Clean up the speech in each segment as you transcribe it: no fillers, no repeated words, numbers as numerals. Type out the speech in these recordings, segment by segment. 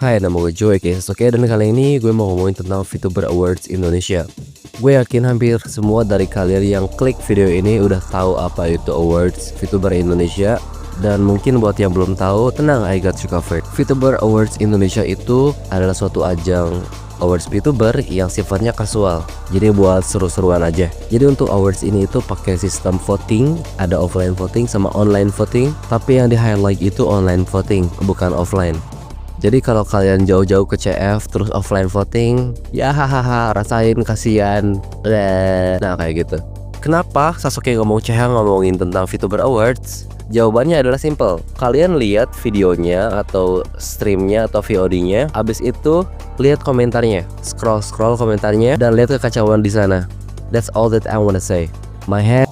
Hai, nama gue Joey guys. Oke, dan kali ini gue mau ngomongin tentang VTuber Awards Indonesia. Gue yakin hampir semua dari kalian yang klik video ini udah tahu apa itu Awards VTuber Indonesia. Dan mungkin buat yang belum tahu, tenang, I got you covered. VTuber Awards Indonesia itu adalah suatu ajang awards VTuber yang sifatnya kasual, jadi buat seru-seruan aja. Jadi untuk awards ini itu pakai sistem voting, ada offline voting sama online voting. Tapi yang di highlight itu online voting, bukan offline. Jadi kalau kalian jauh-jauh ke CF terus offline voting, ya hahaha, rasain kasihan. Nah kayak gitu. Kenapa Sasuke ngomong ngomongin tentang VTuber Awards? Jawabannya adalah simple. Kalian lihat videonya atau streamnya atau VOD-nya, abis itu lihat komentarnya, scroll komentarnya dan lihat kekacauan di sana. That's all that I wanna say. My head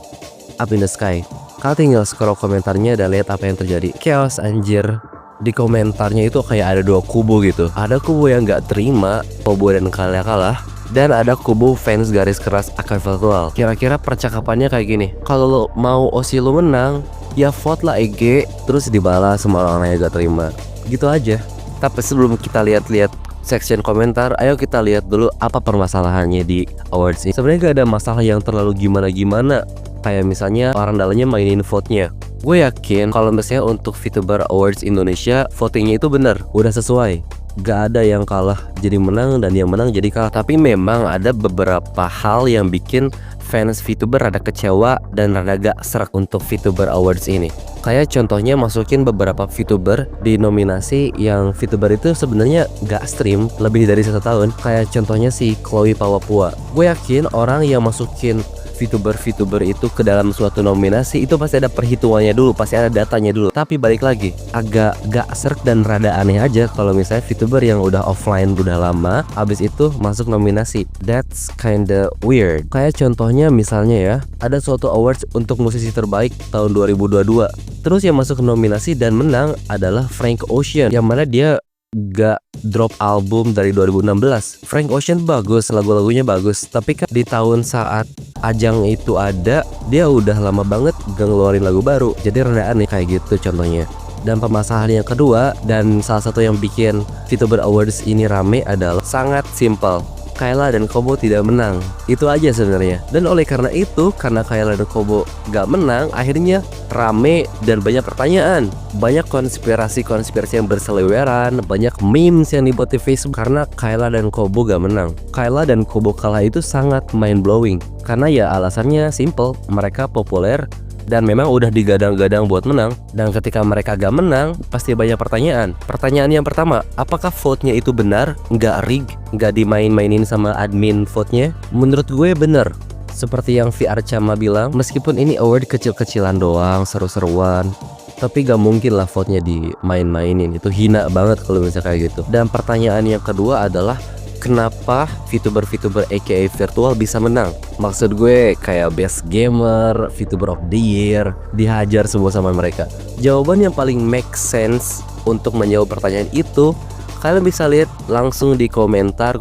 up in the sky. Kalian tinggal scroll komentarnya dan lihat apa yang terjadi. Chaos anjir. Di komentarnya itu kayak ada dua kubu gitu. Ada kubu yang gak terima Kobo dan kalah, dan ada kubu fans garis keras akan virtual. Kira-kira percakapannya kayak gini. Kalau lo mau OSI lo menang, ya vote lah EG, terus dibalas sama orang yang gak terima. Gitu aja. Tapi sebelum kita lihat-lihat section komentar, ayo kita lihat dulu apa permasalahannya di awards ini. Sebenarnya gak ada masalah yang terlalu gimana-gimana. Kayak misalnya orang dalamnya mainin vote-nya. Gue yakin kalau misalnya untuk VTuber Awards Indonesia, votingnya itu bener, udah sesuai. Gak ada yang kalah jadi menang dan yang menang jadi kalah. Tapi memang ada beberapa hal yang bikin fans VTuber rada kecewa dan rada gak serak untuk VTuber Awards ini. Kayak contohnya masukin beberapa VTuber di nominasi yang VTuber itu sebenarnya gak stream lebih dari 1 tahun. Kayak contohnya si Chloe Pawapua. Gue yakin orang yang masukin VTuber itu ke dalam suatu nominasi itu pasti ada perhitungannya dulu, pasti ada datanya dulu. Tapi balik lagi, agak gak serk dan rada aneh aja kalau misalnya VTuber yang udah offline udah lama, abis itu masuk nominasi. That's kinda weird. Kayak contohnya misalnya ya, ada suatu awards untuk musisi terbaik tahun 2022. Terus yang masuk nominasi dan menang adalah Frank Ocean, yang mana dia gak drop album dari 2016. Frank Ocean bagus, lagu-lagunya bagus, tapi kan di tahun saat ajang itu ada, dia udah lama banget gak ngeluarin lagu baru. Jadi rada aneh kayak gitu contohnya. Dan permasalahan yang kedua, dan salah satu yang bikin VTuber Awards ini rame adalah sangat simple. Kayla dan Kobo tidak menang. Itu aja sebenarnya. Dan oleh karena itu, karena Kayla dan Kobo gak menang, akhirnya rame dan banyak pertanyaan. Banyak konspirasi yang berseliweran, banyak memes yang dibuat di Facebook karena Kayla dan Kobo gak menang. Kayla dan Kobo kalah itu sangat mind blowing. Karena ya alasannya simple, mereka populer dan memang udah digadang-gadang buat menang. Dan ketika mereka gak menang, pasti banyak pertanyaan. Pertanyaan yang pertama, apakah vote-nya itu benar? Nggak rig? Nggak dimain-mainin sama admin vote-nya? Menurut gue bener. Seperti yang VR Chama bilang, meskipun ini award kecil-kecilan doang, seru-seruan, tapi gak mungkin lah vote-nya dimain-mainin. Itu hina banget kalau misalnya kayak gitu. Dan pertanyaan yang kedua adalah, kenapa VTuber aka virtual bisa menang? Maksud gue kayak best gamer, VTuber of the year, dihajar semua sama mereka. Jawaban yang paling make sense untuk menjawab pertanyaan itu, kalian bisa lihat langsung di komentar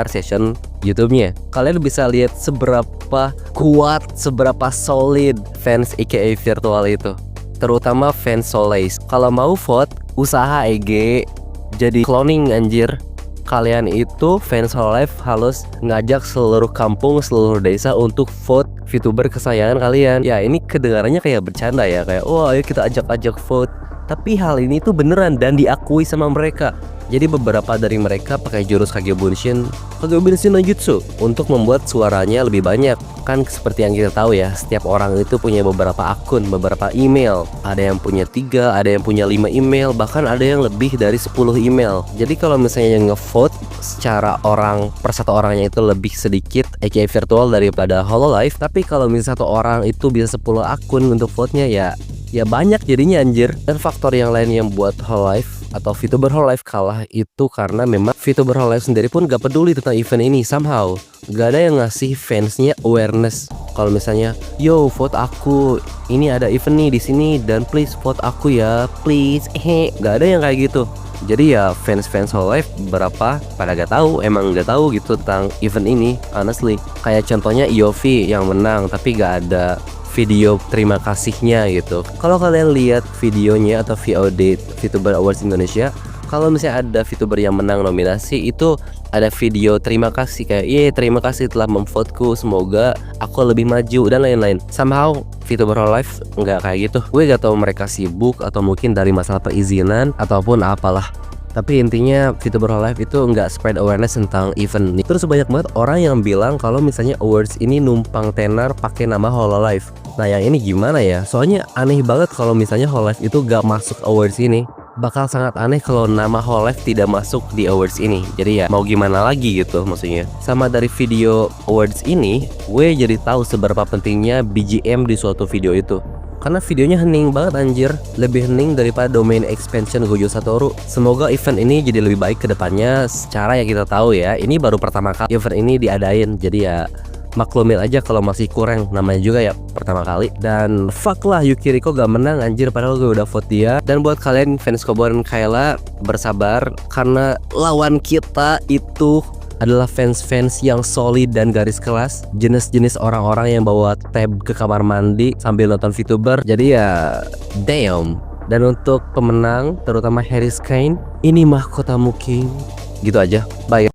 session YouTube-nya. Kalian bisa lihat seberapa kuat, seberapa solid fans aka virtual itu. Terutama fans Solace. Kalau mau vote, usaha EG jadi cloning anjir. Kalian itu fans Hololive harus ngajak seluruh kampung, seluruh desa untuk vote VTuber kesayangan kalian. Ya ini kedengarannya kayak bercanda ya, kayak wah ayo kita ajak vote. Tapi hal ini tuh beneran dan diakui sama mereka. Jadi beberapa dari mereka pakai jurus Kage Bunshin no Jutsu untuk membuat suaranya lebih banyak. Kan seperti yang kita tahu ya, setiap orang itu punya beberapa akun, beberapa email. Ada yang punya 3, ada yang punya 5 email, bahkan ada yang lebih dari 10 email. Jadi kalau misalnya yang ngevote secara orang per satu orangnya itu lebih sedikit aka virtual daripada Hololive. Tapi kalau misalnya satu orang itu bisa 10 akun untuk vote-nya ya banyak jadinya anjir. Dan faktor yang lain yang buat Hololive atau VTuber Hololive kalah itu karena memang VTuber Hololive sendiri pun gak peduli tentang event ini. Somehow gak ada yang ngasih fansnya awareness. Kalau misalnya, yo vote aku, ini ada event nih di sini dan please vote aku ya, please. Gak ada yang kayak gitu. Jadi ya fans Hololive berapa pada gak tahu, emang gak tahu gitu tentang event ini, honestly. Kayak contohnya Yofi yang menang tapi gak ada video terima kasihnya gitu. Kalau kalian lihat videonya atau VOD VTuber Awards Indonesia, kalau misalnya ada VTuber yang menang nominasi itu ada video terima kasih kayak terima kasih telah memvoteku, semoga aku lebih maju dan lain-lain. Somehow VTuber Hololive nggak kayak gitu. Gue gak tahu mereka sibuk atau mungkin dari masalah perizinan ataupun apalah. Tapi intinya VTuber Hololive itu nggak spread awareness tentang event ini. Terus banyak banget orang yang bilang kalau misalnya awards ini numpang tenar pakai nama Hololive. Nah yang ini gimana ya? Soalnya aneh banget kalau misalnya Hololive itu gak masuk awards ini. Bakal sangat aneh kalau nama Hololive tidak masuk di awards ini. Jadi ya mau gimana lagi gitu maksudnya. Sama dari video awards ini, gue jadi tahu seberapa pentingnya BGM di suatu video itu. Karena videonya hening banget anjir. Lebih hening daripada domain expansion Gojo Satoru. Semoga event ini jadi lebih baik ke depannya. Secara ya kita tahu ya, ini baru pertama kali event ini diadain. Jadi ya maklumin aja kalau masih kurang, namanya juga ya pertama kali. Dan fuck lah Yukiriko gak menang anjir, padahal gue udah vote dia. Dan buat kalian fans Kobo dan Kayla, bersabar karena lawan kita itu adalah fans-fans yang solid dan garis kelas, jenis-jenis orang-orang yang bawa tab ke kamar mandi sambil nonton VTuber. Jadi ya damn. Dan untuk pemenang terutama Harris Kane, ini mahkotamu King. Gitu aja, bye.